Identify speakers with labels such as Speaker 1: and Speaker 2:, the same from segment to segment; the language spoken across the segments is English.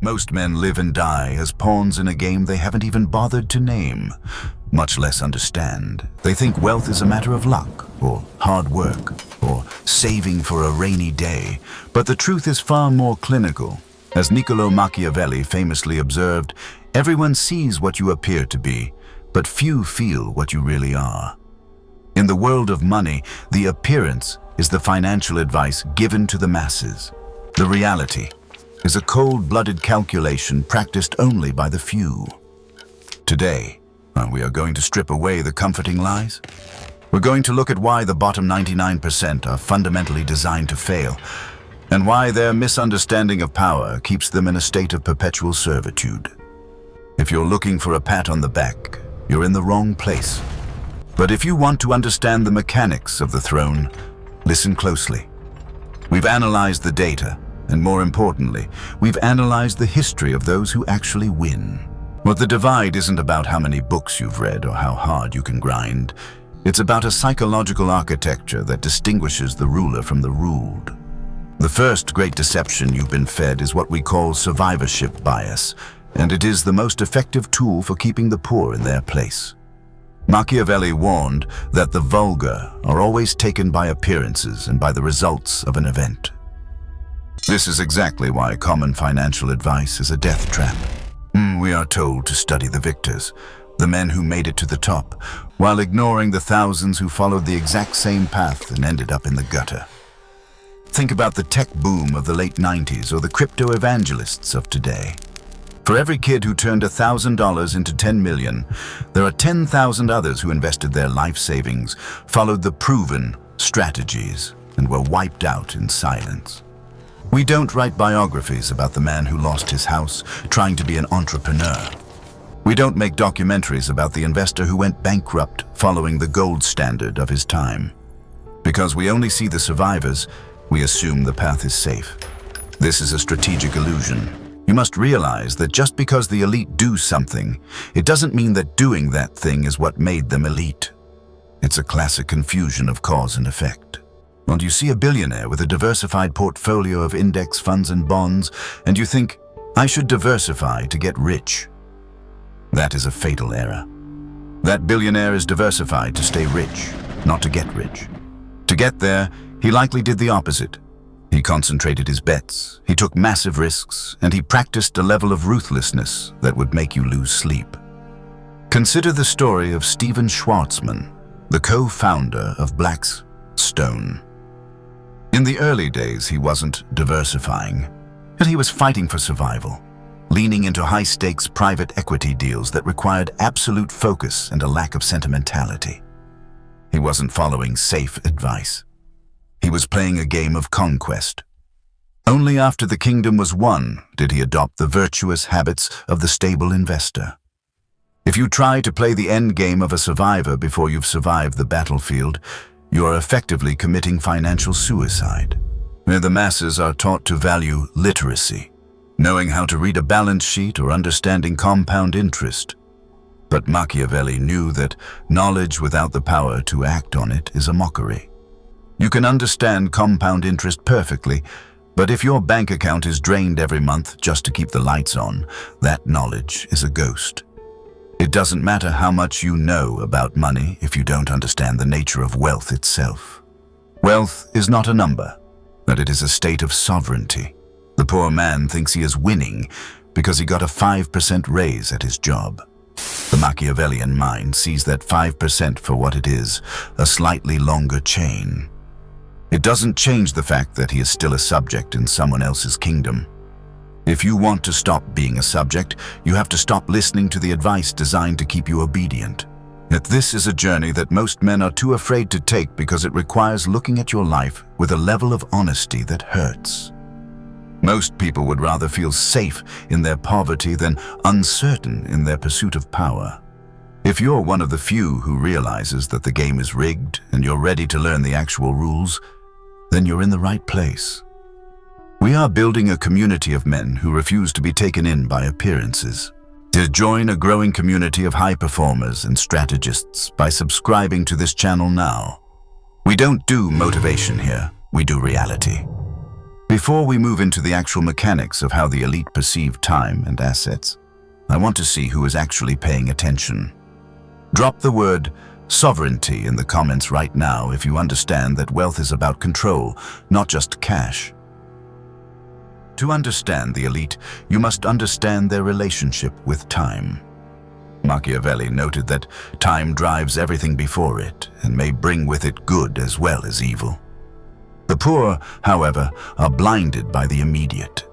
Speaker 1: Most men live and die as pawns in a game they haven't even bothered to name, much less understand. They think wealth is a matter of luck, or hard work, or saving for a rainy day. But the truth is far more clinical. As Niccolo Machiavelli famously observed, everyone sees what you appear to be, but few feel what you really are. In the world of money, the appearance is the financial advice given to the masses. The reality is a cold-blooded calculation practiced only by the few. Today, we are going to strip away the comforting lies. We're going to look at why the bottom 99% are fundamentally designed to fail, and why their misunderstanding of power keeps them in a state of perpetual servitude. If you're looking for a pat on the back, you're in the wrong place. But if you want to understand the mechanics of the throne, listen closely. We've analyzed the data, and more importantly, we've analyzed the history of those who actually win. What the divide isn't about how many books you've read or how hard you can grind. It's about a psychological architecture that distinguishes the ruler from the ruled. The first great deception you've been fed is what we call survivorship bias, and it is the most effective tool for keeping the poor in their place. Machiavelli warned that the vulgar are always taken by appearances and by the results of an event. This is exactly why common financial advice is a death trap. We are told to study the victors, the men who made it to the top, while ignoring the thousands who followed the exact same path and ended up in the gutter. Think about the tech boom of the late 90s or the crypto evangelists of today. For every kid who turned $1,000 into 10 million, there are 10,000 others who invested their life savings, followed the proven strategies, and were wiped out in silence. We don't write biographies about the man who lost his house trying to be an entrepreneur. We don't make documentaries about the investor who went bankrupt following the gold standard of his time. Because we only see the survivors, we assume the path is safe. This is a strategic illusion. You must realize that just because the elite do something, it doesn't mean that doing that thing is what made them elite. It's a classic confusion of cause and effect. Well, you see a billionaire with a diversified portfolio of index funds and bonds, and you think, I should diversify to get rich. That is a fatal error. That billionaire is diversified to stay rich, not to get rich. To get there, he likely did the opposite. He concentrated his bets, he took massive risks, and he practiced a level of ruthlessness that would make you lose sleep. Consider the story of Stephen Schwarzman, the co-founder of Blackstone. In the early days, he wasn't diversifying, but he was fighting for survival, leaning into high-stakes private equity deals that required absolute focus and a lack of sentimentality. He wasn't following safe advice. He was playing a game of conquest. Only after the kingdom was won did he adopt the virtuous habits of the stable investor. If you try to play the end game of a survivor before you've survived the battlefield, you are effectively committing financial suicide. Where the masses are taught to value literacy, knowing how to read a balance sheet or understanding compound interest. But Machiavelli knew that knowledge without the power to act on it is a mockery. You can understand compound interest perfectly, but if your bank account is drained every month just to keep the lights on, that knowledge is a ghost. It doesn't matter how much you know about money if you don't understand the nature of wealth itself. Wealth is not a number, but it is a state of sovereignty. The poor man thinks he is winning because he got a 5% raise at his job. The Machiavellian mind sees that 5% for what it is, a slightly longer chain. It doesn't change the fact that he is still a subject in someone else's kingdom. If you want to stop being a subject, you have to stop listening to the advice designed to keep you obedient. Yet this is a journey that most men are too afraid to take because it requires looking at your life with a level of honesty that hurts. Most people would rather feel safe in their poverty than uncertain in their pursuit of power. If you're one of the few who realizes that the game is rigged and you're ready to learn the actual rules, then you're in the right place. We are building a community of men who refuse to be taken in by appearances. To join a growing community of high performers and strategists by subscribing to this channel now. We don't do motivation here, we do reality. Before we move into the actual mechanics of how the elite perceive time and assets, I want to see who is actually paying attention. Drop the word sovereignty in the comments right now if you understand that wealth is about control, not just cash. To understand the elite, you must understand their relationship with time. Machiavelli noted that time drives everything before it and may bring with it good as well as evil. The poor, however, are blinded by the immediate.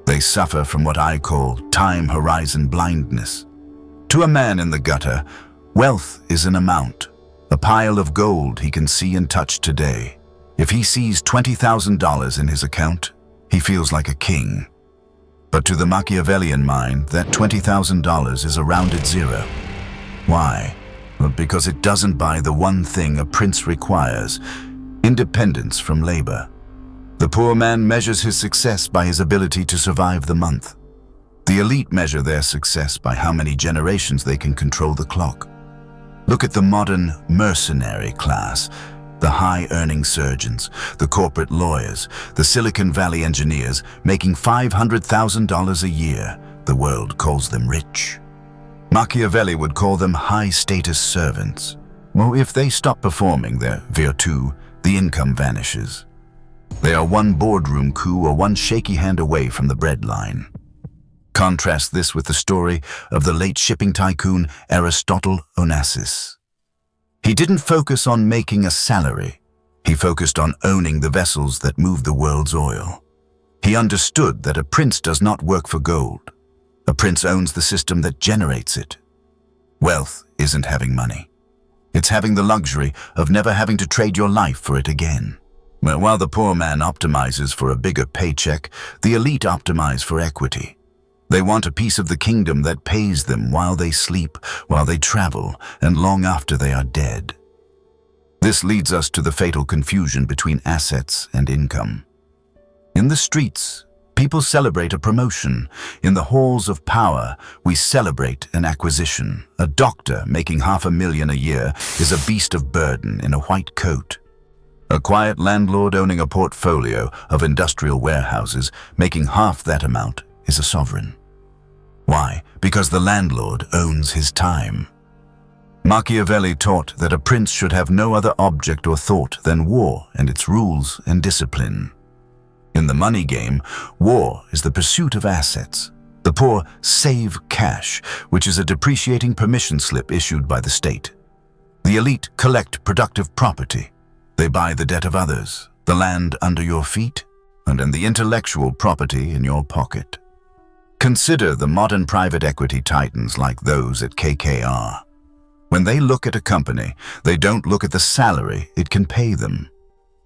Speaker 1: They suffer from what I call time horizon blindness. To a man in the gutter, wealth is an amount, a pile of gold he can see and touch today. If he sees $20,000 in his account, he feels like a king. But to the Machiavellian mind, that $20,000 is a rounded zero. Why? Well, because it doesn't buy the one thing a prince requires: independence from labor. The poor man measures his success by his ability to survive the month. The elite measure their success by how many generations they can control the clock. Look at the modern mercenary class, the high-earning surgeons, the corporate lawyers, the Silicon Valley engineers making $500,000 a year. The world calls them rich. Machiavelli would call them high-status servants. Well, if they stop performing their virtue, the income vanishes. They are one boardroom coup or one shaky hand away from the breadline. Contrast this with the story of the late shipping tycoon Aristotle Onassis. He didn't focus on making a salary. He focused on owning the vessels that move the world's oil. He understood that a prince does not work for gold. A prince owns the system that generates it. Wealth isn't having money. It's having the luxury of never having to trade your life for it again. Well, while the poor man optimizes for a bigger paycheck, the elite optimize for equity. They want a piece of the kingdom that pays them while they sleep, while they travel, and long after they are dead. This leads us to the fatal confusion between assets and income. In the streets, people celebrate a promotion. In the halls of power, we celebrate an acquisition. A doctor making $500,000 a year is a beast of burden in a white coat. A quiet landlord owning a portfolio of industrial warehouses making half that amount is a sovereign. Why? Because the landlord owns his time. Machiavelli taught that a prince should have no other object or thought than war and its rules and discipline. In the money game, war is the pursuit of assets. The poor save cash, which is a depreciating permission slip issued by the state. The elite collect productive property. They buy the debt of others, the land under your feet, and the intellectual property in your pocket. Consider the modern private equity titans like those at KKR. When they look at a company, they don't look at the salary it can pay them.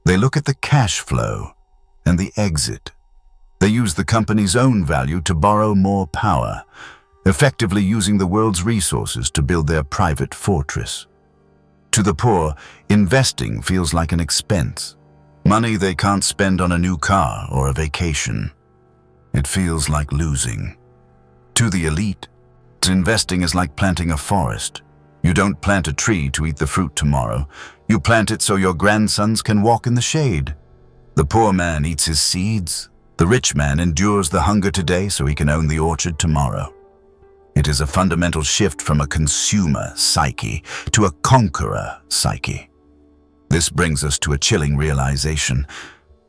Speaker 1: They look at the cash flow and the exit. They use the company's own value to borrow more power, effectively using the world's resources to build their private fortress. To the poor, investing feels like an expense. Money they can't spend on a new car or a vacation. It feels like losing. To the elite, investing is like planting a forest. You don't plant a tree to eat the fruit tomorrow. You plant it so your grandsons can walk in the shade. The poor man eats his seeds. The rich man endures the hunger today so he can own the orchard tomorrow. It is a fundamental shift from a consumer psyche to a conqueror psyche. This brings us to a chilling realization.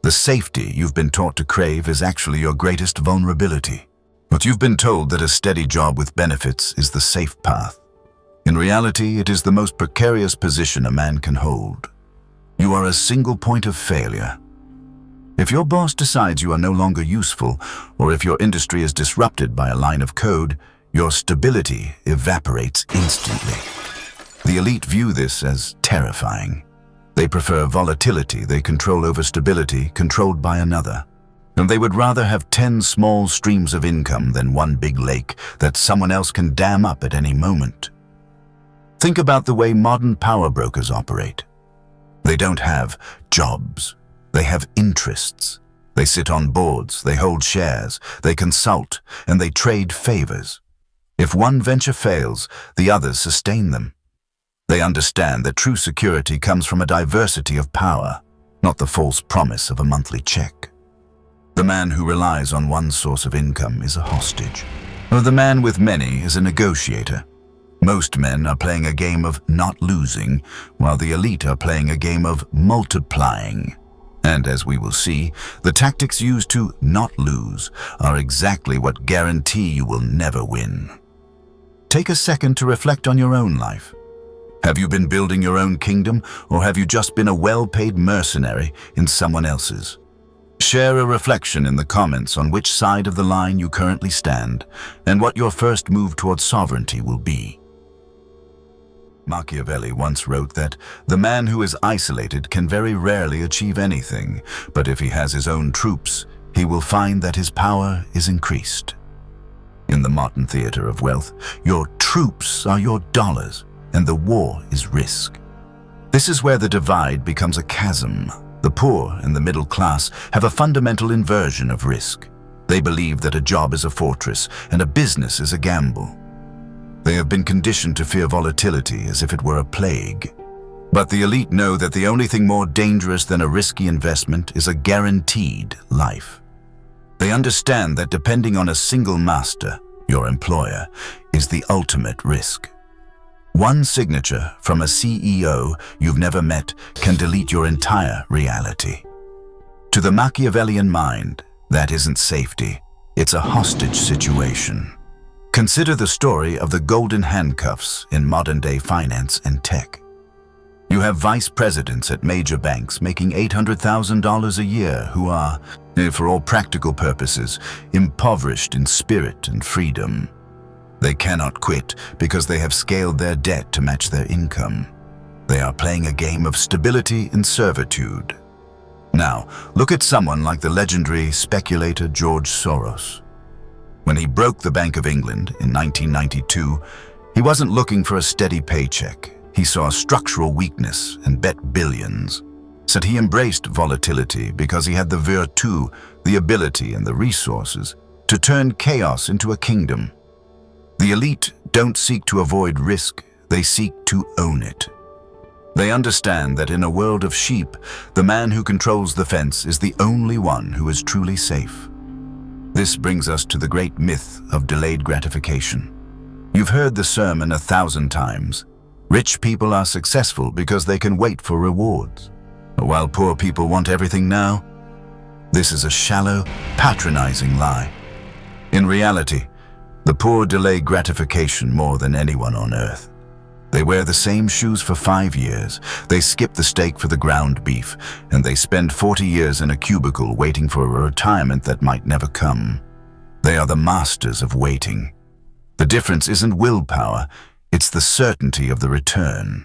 Speaker 1: The safety you've been taught to crave is actually your greatest vulnerability. But you've been told that a steady job with benefits is the safe path. In reality, it is the most precarious position a man can hold. You are a single point of failure. If your boss decides you are no longer useful, or if your industry is disrupted by a line of code, your stability evaporates instantly. The elite view this as terrifying. They prefer volatility they control over stability controlled by another. And they would rather have 10 small streams of income than one big lake that someone else can dam up at any moment. Think about the way modern power brokers operate. They don't have jobs. They have interests. They sit on boards, they hold shares, they consult, and they trade favors. If one venture fails, the others sustain them. They understand that true security comes from a diversity of power, not the false promise of a monthly check. The man who relies on one source of income is a hostage, or the man with many is a negotiator. Most men are playing a game of not losing, while the elite are playing a game of multiplying. And as we will see, the tactics used to not lose are exactly what guarantee you will never win. Take a second to reflect on your own life. Have you been building your own kingdom, or have you just been a well-paid mercenary in someone else's? Share a reflection in the comments on which side of the line you currently stand, and what your first move towards sovereignty will be. Machiavelli once wrote that the man who is isolated can very rarely achieve anything, but if he has his own troops, he will find that his power is increased. In the modern theater of wealth, your troops are your dollars, and the war is risk. This is where the divide becomes a chasm. The poor and the middle class have a fundamental inversion of risk. They believe that a job is a fortress and a business is a gamble. They have been conditioned to fear volatility as if it were a plague. But the elite know that the only thing more dangerous than a risky investment is a guaranteed life. They understand that depending on a single master, your employer, is the ultimate risk. One signature from a CEO you've never met can delete your entire reality. To the Machiavellian mind, that isn't safety, it's a hostage situation. Consider the story of the golden handcuffs in modern-day finance and tech. You have vice presidents at major banks making $800,000 a year who are, for all practical purposes, impoverished in spirit and freedom. They cannot quit because they have scaled their debt to match their income. They are playing a game of stability and servitude. Now, look at someone like the legendary speculator George Soros. When he broke the Bank of England in 1992, he wasn't looking for a steady paycheck. He saw structural weakness and bet billions. So he embraced volatility because he had the virtue, the ability and the resources to turn chaos into a kingdom. The elite don't seek to avoid risk, they seek to own it. They understand that in a world of sheep, the man who controls the fence is the only one who is truly safe. This brings us to the great myth of delayed gratification. You've heard the sermon 1,000 times. Rich people are successful because they can wait for rewards, while poor people want everything now. This is a shallow, patronizing lie. In reality, the poor delay gratification more than anyone on earth. They wear the same shoes for 5 years, they skip the steak for the ground beef, and they spend 40 years in a cubicle waiting for a retirement that might never come. They are the masters of waiting. The difference isn't willpower, it's the certainty of the return.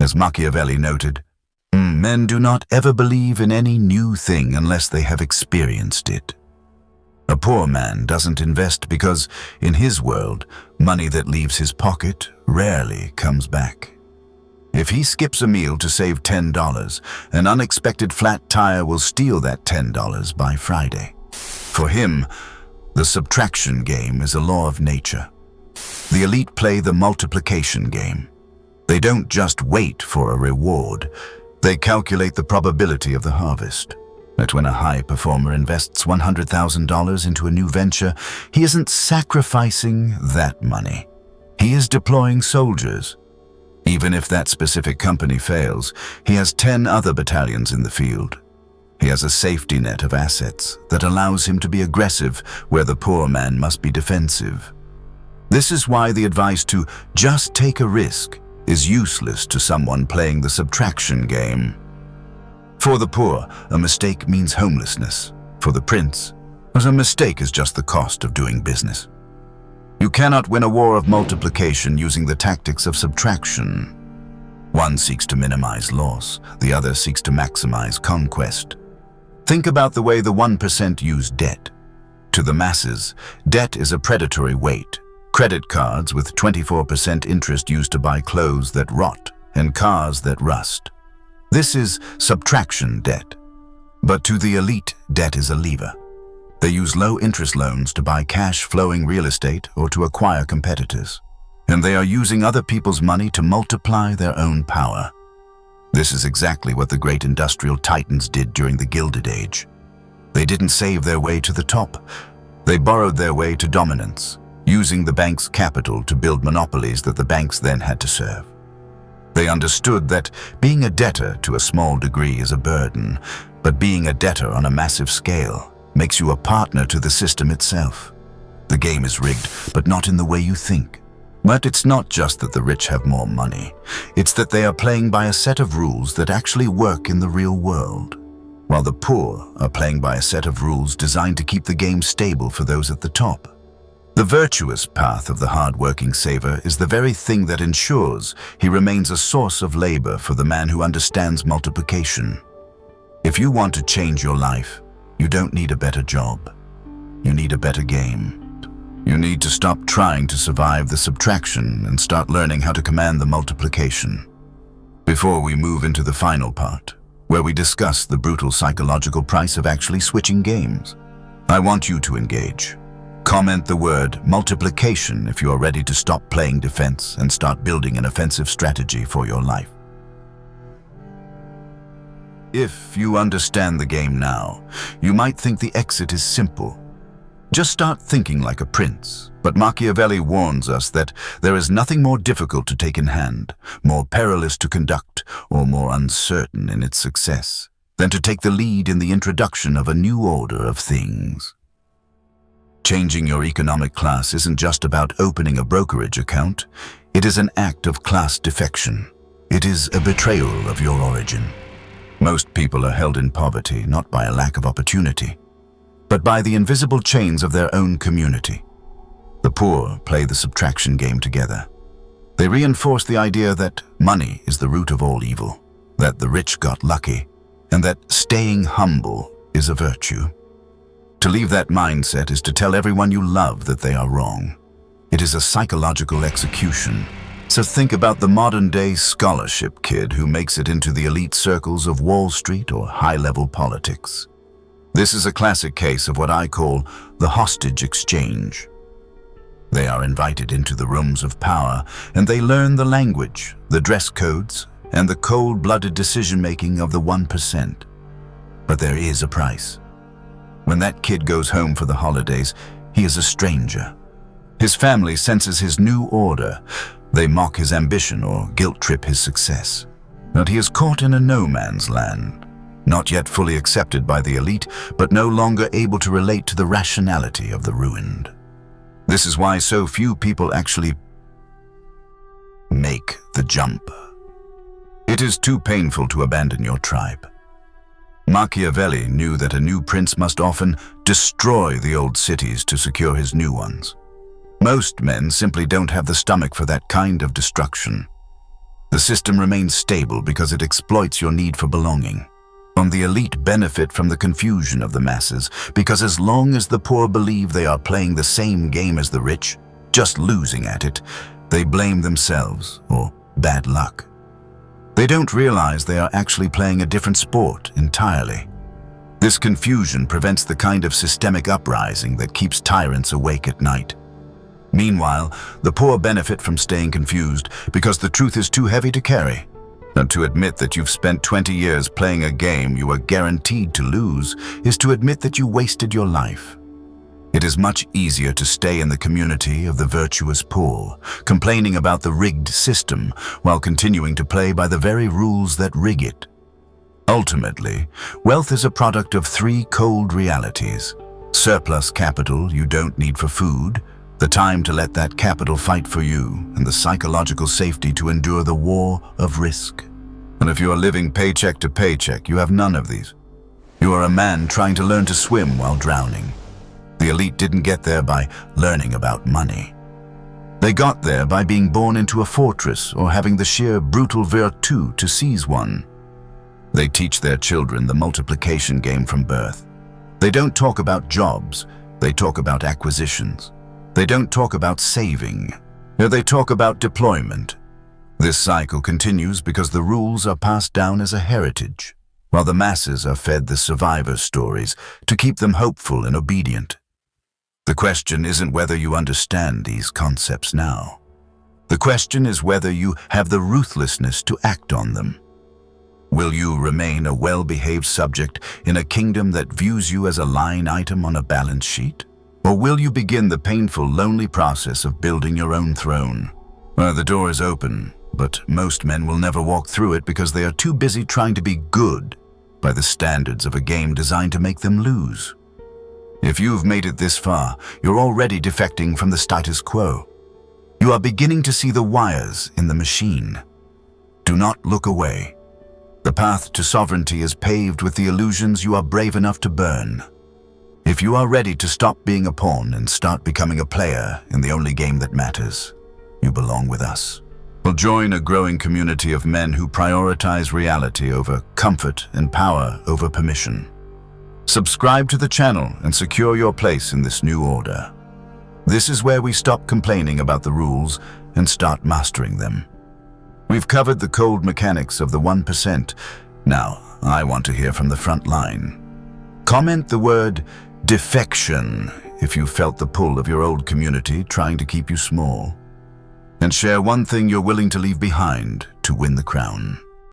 Speaker 1: As Machiavelli noted, men do not ever believe in any new thing unless they have experienced it. A poor man doesn't invest because, in his world, money that leaves his pocket rarely comes back. If he skips a meal to save $10, an unexpected flat tire will steal that $10 by Friday. For him, the subtraction game is a law of nature. The elite play the multiplication game. They don't just wait for a reward, they calculate the probability of the harvest. That when a high performer invests $100,000 into a new venture, he isn't sacrificing that money. He is deploying soldiers. Even if that specific company fails, he has 10 other battalions in the field. He has a safety net of assets that allows him to be aggressive where the poor man must be defensive. This is why the advice to just take a risk is useless to someone playing the subtraction game. For the poor, a mistake means homelessness. For the prince, a mistake is just the cost of doing business. You cannot win a war of multiplication using the tactics of subtraction. One seeks to minimize loss, the other seeks to maximize conquest. Think about the way the 1% use debt. To the masses, debt is a predatory weight. Credit cards with 24% interest used to buy clothes that rot and cars that rust. This is subtraction debt. But to the elite, debt is a lever. They use low-interest loans to buy cash-flowing real estate or to acquire competitors. And they are using other people's money to multiply their own power. This is exactly what the great industrial titans did during the Gilded Age. They didn't save their way to the top. They borrowed their way to dominance, using the bank's capital to build monopolies that the banks then had to serve. They understood that being a debtor to a small degree is a burden, but being a debtor on a massive scale makes you a partner to the system itself. The game is rigged, but not in the way you think. But it's not just that the rich have more money. It's that they are playing by a set of rules that actually work in the real world, while the poor are playing by a set of rules designed to keep the game stable for those at the top. The virtuous path of the hard-working saver is the very thing that ensures he remains a source of labor for the man who understands multiplication. If you want to change your life, you don't need a better job. You need a better game. You need to stop trying to survive the subtraction and start learning how to command the multiplication. Before we move into the final part, where we discuss the brutal psychological price of actually switching games, I want you to engage. Comment the word multiplication if you are ready to stop playing defense and start building an offensive strategy for your life. If you understand the game now, you might think the exit is simple. Just start thinking like a prince. But Machiavelli warns us that there is nothing more difficult to take in hand, more perilous to conduct, or more uncertain in its success than to take the lead in the introduction of a new order of things. Changing your economic class isn't just about opening a brokerage account. It is an act of class defection. It is a betrayal of your origin. Most people are held in poverty not by a lack of opportunity, but by the invisible chains of their own community. The poor play the subtraction game together. They reinforce the idea that money is the root of all evil, that the rich got lucky, and that staying humble is a virtue. To leave that mindset is to tell everyone you love that they are wrong. It is a psychological execution. So think about the modern-day scholarship kid who makes it into the elite circles of Wall Street or high-level politics. This is a classic case of what I call the hostage exchange. They are invited into the rooms of power, and they learn the language, the dress codes, and the cold-blooded decision-making of the 1%. But there is a price. When that kid goes home for the holidays, he is a stranger. His family senses his new order. They mock his ambition or guilt-trip his success. But he is caught in a no-man's land, not yet fully accepted by the elite, but no longer able to relate to the rationality of the ruined. This is why so few people actually make the jump. It is too painful to abandon your tribe. Machiavelli knew that a new prince must often destroy the old cities to secure his new ones. Most men simply don't have the stomach for that kind of destruction. The system remains stable because it exploits your need for belonging. The elite benefit from the confusion of the masses because as long as the poor believe they are playing the same game as the rich, just losing at it, they blame themselves or bad luck. They don't realize they are actually playing a different sport entirely. This confusion prevents the kind of systemic uprising that keeps tyrants awake at night. Meanwhile, the poor benefit from staying confused because the truth is too heavy to carry. And to admit that you've spent 20 years playing a game you are guaranteed to lose is to admit that you wasted your life. It is much easier to stay in the community of the virtuous poor, complaining about the rigged system while continuing to play by the very rules that rig it. Ultimately, wealth is a product of three cold realities: surplus capital you don't need for food, the time to let that capital fight for you, and the psychological safety to endure the war of risk. And if you are living paycheck to paycheck, you have none of these. You are a man trying to learn to swim while drowning. The elite didn't get there by learning about money. They got there by being born into a fortress or having the sheer brutal virtue to seize one. They teach their children the multiplication game from birth. They don't talk about jobs, they talk about acquisitions. They don't talk about saving, they talk about deployment. This cycle continues because the rules are passed down as a heritage, while the masses are fed the survivor stories to keep them hopeful and obedient. The question isn't whether you understand these concepts now. The question is whether you have the ruthlessness to act on them. Will you remain a well-behaved subject in a kingdom that views you as a line item on a balance sheet? Or will you begin the painful, lonely process of building your own throne? Well, the door is open, but most men will never walk through it because they are too busy trying to be good by the standards of a game designed to make them lose. If you've made it this far, you're already defecting from the status quo. You are beginning to see the wires in the machine. Do not look away. The path to sovereignty is paved with the illusions you are brave enough to burn. If you are ready to stop being a pawn and start becoming a player in the only game that matters, you belong with us. We'll join a growing community of men who prioritize reality over comfort and power over permission. Subscribe to the channel and secure your place in this new order. This is where we stop complaining about the rules and start mastering them. We've covered the cold mechanics of the 1%. Now, I want to hear from the front line. Comment the word defection if you felt the pull of your old community trying to keep you small. And share one thing you're willing to leave behind to win the crown.